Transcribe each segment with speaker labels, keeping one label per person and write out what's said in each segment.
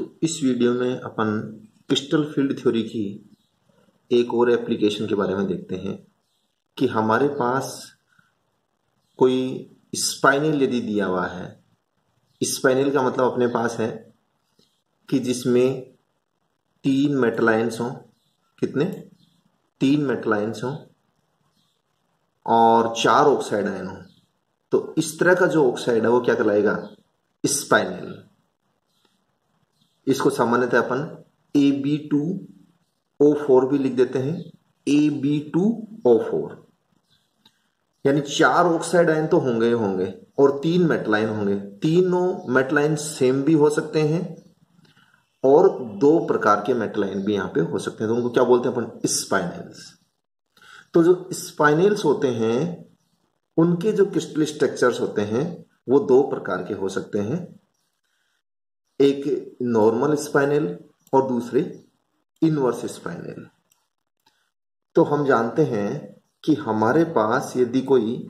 Speaker 1: तो इस वीडियो में अपन क्रिस्टल फील्ड थ्योरी की एक और एप्लीकेशन के बारे में देखते हैं कि हमारे पास कोई स्पाइनल यदि दिया हुआ है। स्पाइनल का मतलब अपने पास है कि जिसमें 3 मेटल आयंस हों। कितने? 3 मेटल आयंस हों और 4 ऑक्साइड आयन हों। तो इस तरह का जो ऑक्साइड है वो क्या कहलाएगा? स्पाइनल। इसको सामान्यतः अपन Ab2O4 भी लिख देते हैं। Ab2O4 यानी 4 ऑक्साइड आयन तो होंगे होंगे और 3 मेटल आयन होंगे। तीनों मेटल आयन सेम भी हो सकते हैं और 2 प्रकार के मेटल आयन भी यहां पे हो सकते हैं। तो उनको क्या बोलते हैं अपन? स्पाइनल्स। तो जो स्पाइनल्स होते हैं उनके जो क्रिस्टल स्ट्रक्चर्स होते हैं वो 2 प्रकार के हो सकते हैं, एक नॉर्मल स्पाइनल और दूसरे इनवर्स स्पाइनल। तो हम जानते हैं कि हमारे पास यदि कोई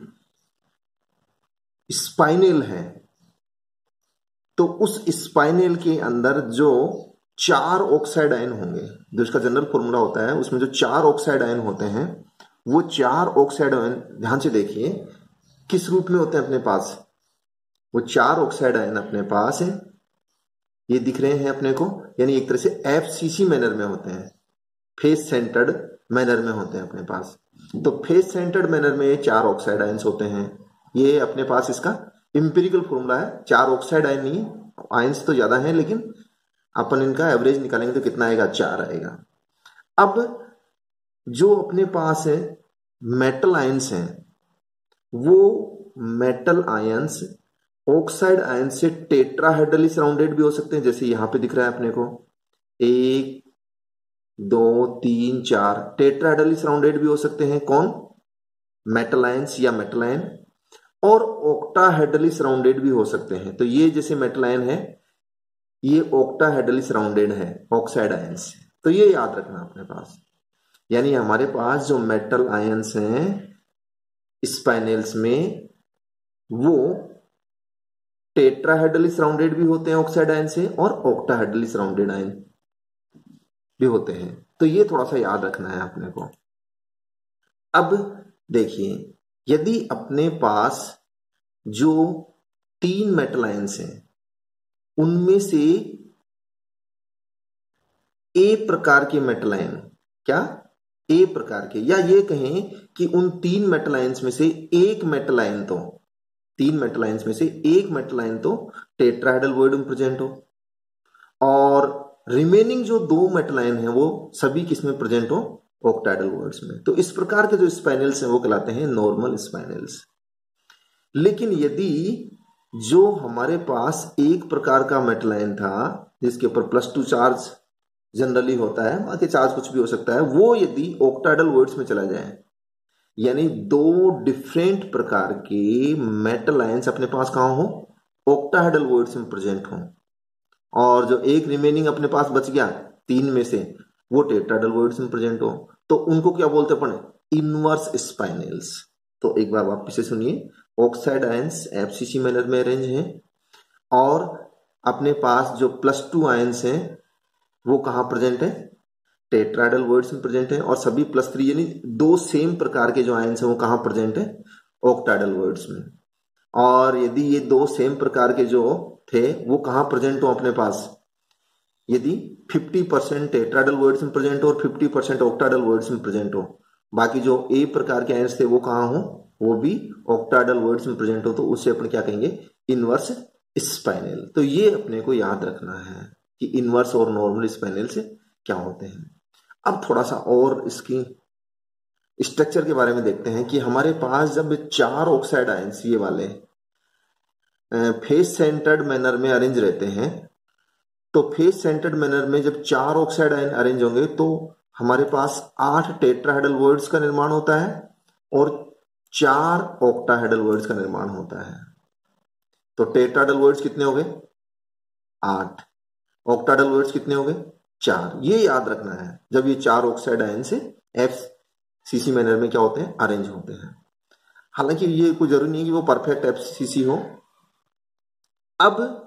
Speaker 1: स्पाइनल है तो उस स्पाइनल के अंदर जो 4 ऑक्साइड आयन होंगे, जो इसका जनरल फॉर्मूला होता है उसमें जो 4 ऑक्साइड आयन होते हैं वो 4 ऑक्साइड आयन, ध्यान से देखिए किस रूप में होते हैं अपने पास। वो 4 ऑक्साइड आयन अपने पास है, ये दिख रहे हैं अपने को, यानी एक तरह से FCC मैनर में होते हैं, फेस सेंटर्ड मैनर में होते हैं अपने पास। तो फेस सेंटर्ड मैनर में ये 4 ऑक्साइड आयंस होते हैं। ये अपने पास इसका इंपेरिकल फॉर्मूला है। 4 ऑक्साइड आयन नहीं, आयंस तो ज्यादा है लेकिन अपन इनका एवरेज निकालेंगे तो कितना आएगा? 4 आएगा। अब जो अपने पास है मेटल आयंस हैं, वो मेटल आयंस ऑक्साइड आयन से टेट्राहेड्रली सराउंडेड भी हो सकते हैं, जैसे यहां पे दिख रहा है अपने को 1 2 3 4 टेट्राहेड्रली सराउंडेड भी हो सकते हैं। कौन? मेटल आयंस या मेटल आयन। और ऑक्टाहेड्रली सराउंडेड भी हो सकते हैं। तो ये जैसे मेटल आयन है ये ऑक्टाहेड्रली सराउंडेड है ऑक्साइड आयंस। तो ये याद रखना अपने पास, यानी हमारे पास जो मेटल आयंस हैं स्पाइनल्स में वो टेट्राहेड्रली सराउंडेड भी होते हैं ऑक्साइड आयन से और ऑक्टाहेड्रली सराउंडेड आयन भी होते हैं। तो ये थोड़ा सा याद रखना है अपने को। अब देखिए, यदि अपने पास जो 3 मेटल आयंस हैं उनमें से A प्रकार के मेटल आयन, क्या A प्रकार के, या ये कहें कि उन 3 मेटल आयंस में से एक मेटल आयन तो 3 मेटल आयंस में से एक मेटल आयन तो टेट्राहेड्रल वॉइड में प्रेजेंट हो और रिमेनिंग जो 2 मेटल आयन है वो सभी किसमें प्रेजेंट हो? ऑक्टाहेड्रल वॉइड्स में। तो इस प्रकार के जो स्पाइनल्स हैं वो कहलाते हैं नॉर्मल स्पाइनल्स। लेकिन यदि जो हमारे पास एक प्रकार का मेटल आयन था जिसके ऊपर +2 चार्ज जनरली होता है, बाकी चार्ज कुछ भी हो सकता है, वो यदि ऑक्टाहेड्रल वॉइड्स में चला जाए, यानी 2 डिफरेंट प्रकार के मेटल आयंस अपने पास कहां हो? ऑक्टाहेड्रल वॉइड्स में प्रेजेंट हो, और जो एक रिमेनिंग अपने पास बच गया 3 में से वो टेट्राहेड्रल वॉइड्स में प्रेजेंट हो, तो उनको क्या बोलते हैं अपन? इनवर्स स्पाइनल्स। तो एक बार वापस से सुनिए, ऑक्साइड आयंस FCC मैनर में अरेंज हैं और अपने पास जो +2 आयंस हैं वो कहां प्रेजेंट है? टेट्राहेड्रल वॉइड्स में प्रेजेंट है। और सभी +3 यानी 2 सेम प्रकार के जो आयंस हैं वो कहां प्रेजेंट है? ऑक्टाहेड्रल वॉइड्स में। और यदि ये 2 सेम प्रकार के जो थे वो कहां प्रेजेंट हो अपने पास? यदि 50% टेट्राहेड्रल वॉइड्स में प्रेजेंट हो और 50% ऑक्टाहेड्रल वॉइड्स में प्रेजेंट हो, बाकी जो A प्रकार के आयंस थे वो कहां हो? वो भी ऑक्टाहेड्रल वॉइड्स में प्रेजेंट हो, तो उससे अपन क्या कहेंगे? Inverse spinal. तो ये अपने को याद रखना है कि इनवर्स और नॉर्मल स्पाइनल से क्या होते हैं। अब थोड़ा सा और इसकी स्ट्रक्चर के बारे में देखते हैं कि हमारे पास जब 4 ऑक्साइड आयंस ये वाले फेस सेंटर्ड मैनर में अरेंज रहते हैं, तो फेस सेंटर्ड मैनर में जब 4 ऑक्साइड आयन अरेंज होंगे तो हमारे पास 8 टेट्राहेड्रल वॉइड्स का निर्माण होता है और 4 ऑक्टाहेड्रल वॉइड्स का निर्माण होता है। तो टेट्राहेड्रल वॉइड्स कितने हो गए? 8। ऑक्टाहेड्रल वॉइड्स कितने हो गए? 4। ये याद रखना है जब ये 4 ऑक्साइड आयन से FCC मैनर में क्या होते हैं? अरेंज होते हैं। हालांकि ये कोई जरूरी नहीं कि वो परफेक्ट FCC हो। अब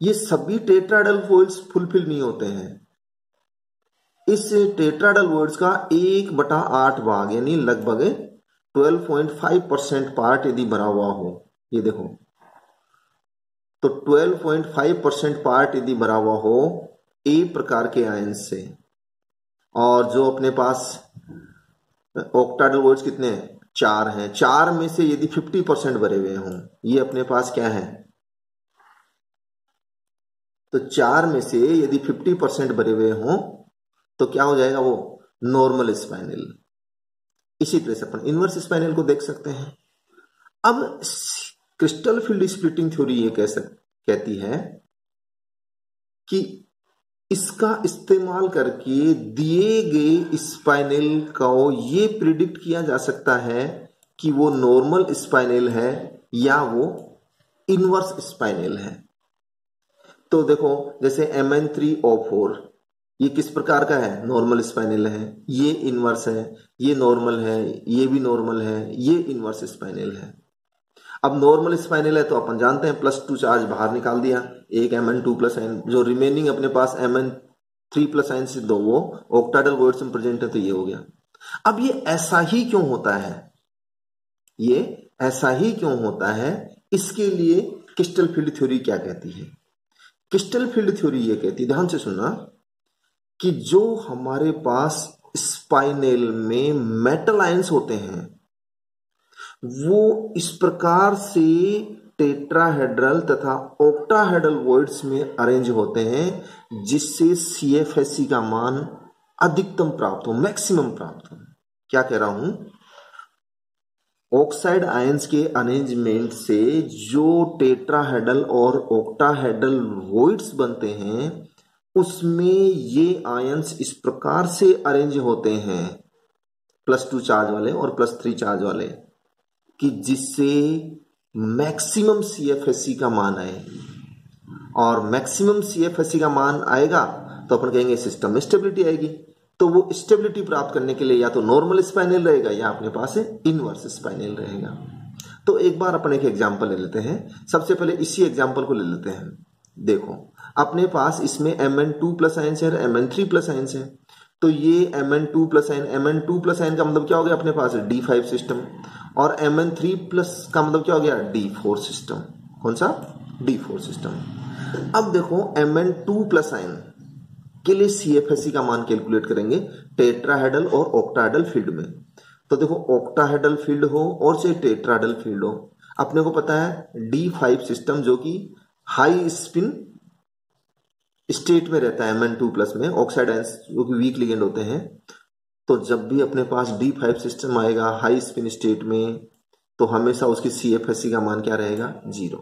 Speaker 1: ये सभी टेट्राहेड्रल फुलफिल नहीं होते हैं। इस टेट्राहेड्रल वॉइड्स का 1/8 भाग यानी लगभग 12.5% पार्ट यदि भरा हुआ हो, ये देखो, तो 12.5% पार्ट यदि भरा हुआ हो ए प्रकार के आयन से, और जो अपने पास ऑक्टाहेड्रल वॉइड्स कितने हैं, 4 हैं, 4 में से यदि 50% भरे हुए हों, ये अपने पास क्या है, तो 4 में से यदि 50% भरे हुए हों तो क्या हो जाएगा, वो नॉर्मल स्पाइनल। इसी तरह से अपन इनवर्स स्पाइनल को देख सकते हैं। अब क्रिस्टल फील्ड स्प्लिटिंग थ्योरी ये कहती है कि इसका इस्तेमाल करके दिए गए स्पाइनल को ये प्रिडिक्ट किया जा सकता है कि वो नॉर्मल स्पाइनल है या वो इनवर्स स्पाइनल है। तो देखो, जैसे Mn3O4 ये किस प्रकार का है, नॉर्मल स्पाइनल है, ये इनवर्स है, ये नॉर्मल है, ये भी नॉर्मल है, ये इनवर्स स्पाइनल है। अब नॉर्मल स्पाइनल है तो अपन जानते हैं +2 चार्ज बाहर निकाल दिया, एक Mn2+n, जो रिमेनिंग अपने पास Mn3+n से 2 वो ऑक्टाहेड्रल वॉइड्स में प्रेजेंट है, तो ये हो गया। अब ये ऐसा ही क्यों होता है, ये ऐसा ही क्यों होता है, इसके लिए क्रिस्टल फील्ड थ्योरी क्या कहती है। क्रिस्टल फील्ड थ्योरी ये कहती है, ध्यान से सुनना, कि जो हमारे पास स्पाइनल में मेटल आयंस होते हैं वो इस प्रकार से टेट्राहेड्रल तथा ऑक्टाहेड्रल वॉइड्स में अरेंज होते हैं जिससे CFSE का मान अधिकतम प्राप्त हो, मैक्सिमम प्राप्त हो। क्या कह रहा हूं, ऑक्साइड आयंस के अरेंजमेंट से जो टेट्राहेड्रल और ऑक्टाहेड्रल वॉइड्स बनते हैं उसमें ये आयंस इस प्रकार से अरेंज होते हैं, +2 चार्ज वाले और +3 चार्ज वाले, कि जिससे मैक्सिमम CFSE का मान आए। और मैक्सिमम CFSE का मान आएगा तो अपन कहेंगे सिस्टम में स्टेबिलिटी आएगी। तो वो स्टेबिलिटी प्राप्त करने के लिए या तो नॉर्मल स्पाइनल रहेगा या अपने पास इनवर्स स्पाइनल रहेगा। तो एक बार अपन एक एग्जांपल ले लेते हैं। सबसे पहले इसी एग्जांपल को ले लेते हैं। देखो, अपने पास इसमें Mn2+ आयंस है और Mn3+ आयंस है। तो ये Mn2+ का मतलब क्या हो गया, अपने पास D5 सिस्टम, और Mn3+ का मतलब क्या हो गया, D4 सिस्टम। कौन सा, D4 सिस्टम। अब देखो, Mn2+ आयन के लिए CFSE का मान कैलकुलेट करेंगे टेट्राहेड्रल और ऑक्टाहेड्रल फील्ड में। तो देखो, ऑक्टाहेड्रल फील्ड हो और चाहे टेट्राहेड्रल फील्ड हो, अपने को पता है D5 सिस्टम जो कि हाई स्पिन स्टेट में रहता है Mn2+ में, ऑक्साइड आयंस जो कि वीक लिगेंड होते हैं। तो जब भी अपने पास D5 सिस्टम आएगा हाई स्पिन स्टेट में तो हमेशा उसकी CFSE का मान क्या रहेगा, 0।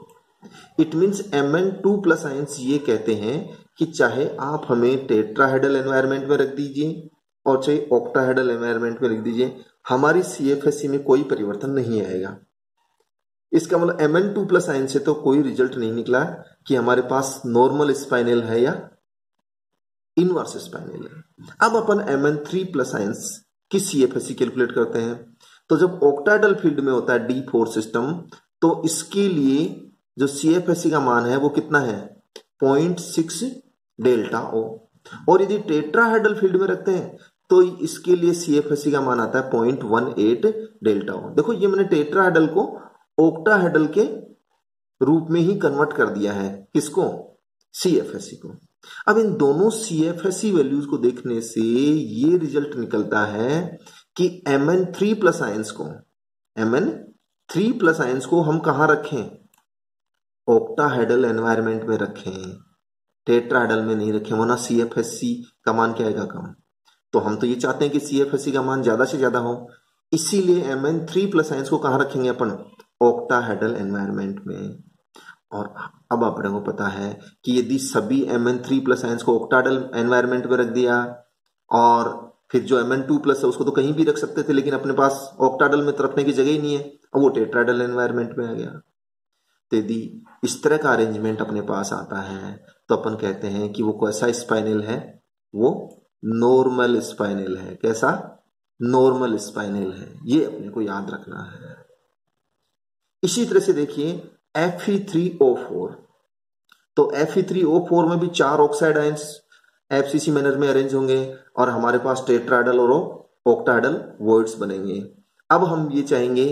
Speaker 1: इट मीन्स Mn2+ आयंस ये कहते हैं कि चाहे आप हमें टेट्राहेड्रल एनवायरनमेंट में रख दीजिए और चाहे ऑक्टाहेड्रल एनवायरनमेंट में रख दीजिए, हमारी CFSE में कोई परिवर्तन नहीं आएगा। इसका मतलब Mn2+ आयन से तो कोई रिजल्ट नहीं निकला कि हमारे पास नॉर्मल स्पाइनल है या इनवर्स स्पाइनल है। अब अपन Mn3+ आयंस की CFSE कैलकुलेट करते हैं। तो जब ऑक्टाहेड्रल फील्ड में होता है D4 सिस्टम, तो इसके लिए जो CFSE का मान है वो कितना है, 0.6 डेल्टा O। और यदि टेट्राहेड्रल फील्ड में रखते हैं तो इसके लिए CFSE का मान आता है 0.18 डेल्टा O। देखो, ये मैंने टेट्राहेड्रल को ऑक्टाहेड्रल के रूप में ही कन्वर्ट कर दिया है, किसको, CFSE को। अब इन दोनों CFSE वैल्यूज को देखने से ये रिजल्ट निकलता है कि Mn3+ आयंस को हम कहां रखें, ऑक्टाहेड्रल एनवायरनमेंट में रखें, टेट्राहेड्रल में नहीं रखें, वरना CFSE का मान क्या आएगा, कम। तो हम तो ये चाहते हैं कि CFSE का मान ज्यादा से ज्यादा हो, इसीलिए Mn3+ आयंस को कहां रखेंगे अपन, ऑक्टाहेड्रल एनवायरनमेंट में। और अब अपने को पता है कि यदि सभी Mn3+ आयंस को ऑक्टाहेड्रल एनवायरनमेंट में रख दिया, और फिर जो Mn2+ है उसको तो कहीं भी रख सकते थे, लेकिन अपने पास ऑक्टाहेड्रल में तो रखने की जगह ही नहीं है, अब वो टेट्राहेड्रल एनवायरनमेंट में आ गया। तो यदि इस तरह का अरेंजमेंट अपने पास आता है तो अपन कहते हैं कि वो कैसा स्पाइनल है, वो नॉर्मल स्पाइनल है। कैसा, नॉर्मल स्पाइनल है, ये अपने को याद रखना है। इसी तरह से देखिए Fe3O4, तो Fe3O4 में भी 4 ऑक्साइड आयंस FCC मैनर में अरेंज होंगे और हमारे पास टेट्राहेड्रल और ऑक्टाहेड्रल वॉइड्स बनेंगे। अब हम ये चाहेंगे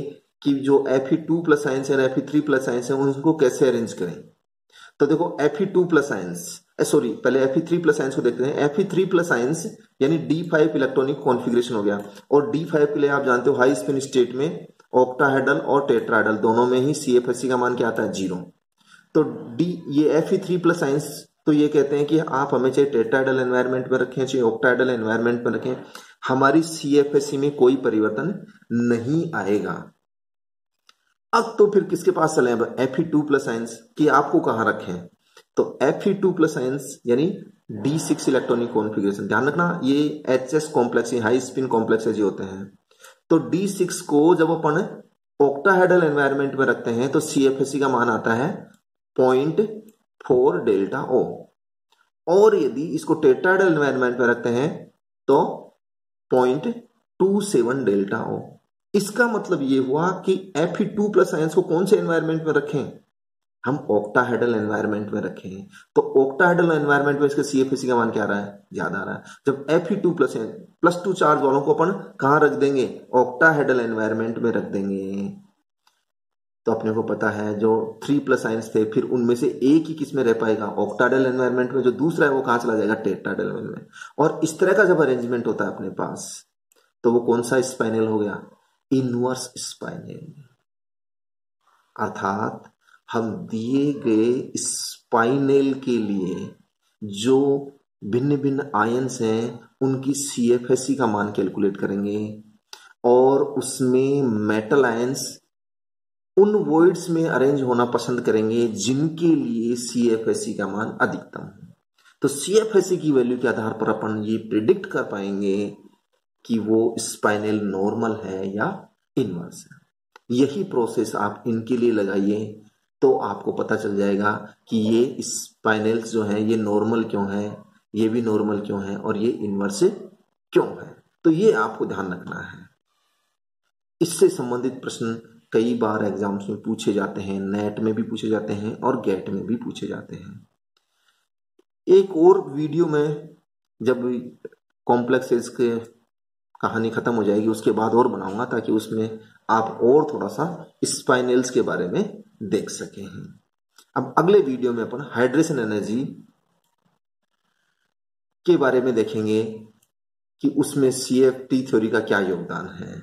Speaker 1: कि जो Fe2+ आयंस है Fe3+ आयंस है उनको कैसे अरेंज करें। तो देखो Fe2+ आयंस सॉरी पहले Fe3+ आयंस को देखते हैं। Fe3+ आयंस यानी D5 इलेक्ट्रॉनिक कॉन्फ़िगरेशन हो गया और D5 के लिए आप जानते हो हाई स्पिन स्टेट में ऑक्टाहेड्रल और टेट्राहेड्रल दोनों में ही CFSE का मान क्या आता है 0। तो ये Fe3+ आयंस तो ये कहते हैं कि आप हमें चाहे टेट्राहेड्रल एनवायरनमेंट में रखें चाहे ऑक्टाहेड्रल एनवायरनमेंट में रखें, हमारी CFSE में कोई परिवर्तन नहीं आएगा। अब तो फिर किसके पास चले अब Fe2+ आयंस कि आपको कहां रखें। तो Fe2+ आयंस यानी D6 इलेक्ट्रॉनिक कॉन्फ़िगरेशन, ध्यान रखना ये HS complex high spin complex होते हैं। तो D6 को जब अपन ऑक्टाहेड्रल एनवायरनमेंट में रखते हैं तो CFSE का मान आता है 0.4 डेल्टा O और यदि इसको टेट्राहेड्रल एनवायरनमेंट में रखते हैं तो 0.27 डेल्टा O। इसका मतलब ये हुआ कि Fe2+ आयंस को कौन से एनवायरनमेंट में रखें, हम ऑक्टाहेड्रल एनवायरनमेंट में रखें। तो ऑक्टाहेड्रल एनवायरनमेंट में इसका CFSE का मान क्या आ रहा है, ज्यादा आ रहा है। जब Fe2++2 चार्ज वालों को अपन कहां रख देंगे, ऑक्टाहेड्रल एनवायरनमेंट में रख देंगे। तो अपने को पता है जो 3+ आयंस थे फिर उनमें से एक ही किस में रह पाएगा, ऑक्टाहेड्रल एनवायरनमेंट में, जो दूसरा है वो कहां चला जाएगा, टेट्राहेड्रल में। और इस तरह का जब अरेंजमेंट होता है अपने पास तो वो कौन सा स्पाइनल हो गया, इनवर्स स्पाइनल। अर्थात हम दिए गए स्पाइनल के लिए जो भिन्न भिन्न आयंस हैं उनकी CFSE का मान कैलकुलेट करेंगे और उसमें मेटल आयंस उन वॉइड्स में अरेंज होना पसंद करेंगे जिनके लिए CFSE का मान अधिकतम है। तो CFSE की वैल्यू के आधार पर अपन ये प्रिडिक्ट कर पाएंगे कि वो स्पाइनल नॉर्मल है या इनवर्स है। यही प्रोसेस आप इनके लिए लगाइए तो आपको पता चल जाएगा कि ये स्पाइनल्स जो हैं ये नॉर्मल क्यों है, ये भी नॉर्मल क्यों है और ये इनवर्स क्यों है। तो ये आपको ध्यान रखना है। इससे संबंधित प्रश्न कई बार एग्जाम्स में पूछे जाते हैं, नेट में भी पूछे जाते हैं और गेट में भी पूछे जाते हैं। एक और वीडियो में जब कॉम्प्लेक्सेस के कहानी खत्म हो जाएगी उसके बाद और बनाऊंगा ताकि उसमें आप और थोड़ा सा स्पाइनल्स के बारे में देख सकें। अब अगले वीडियो में अपन हाइड्रेशन एनर्जी के बारे में देखेंगे कि उसमें CFT थ्योरी का क्या योगदान है।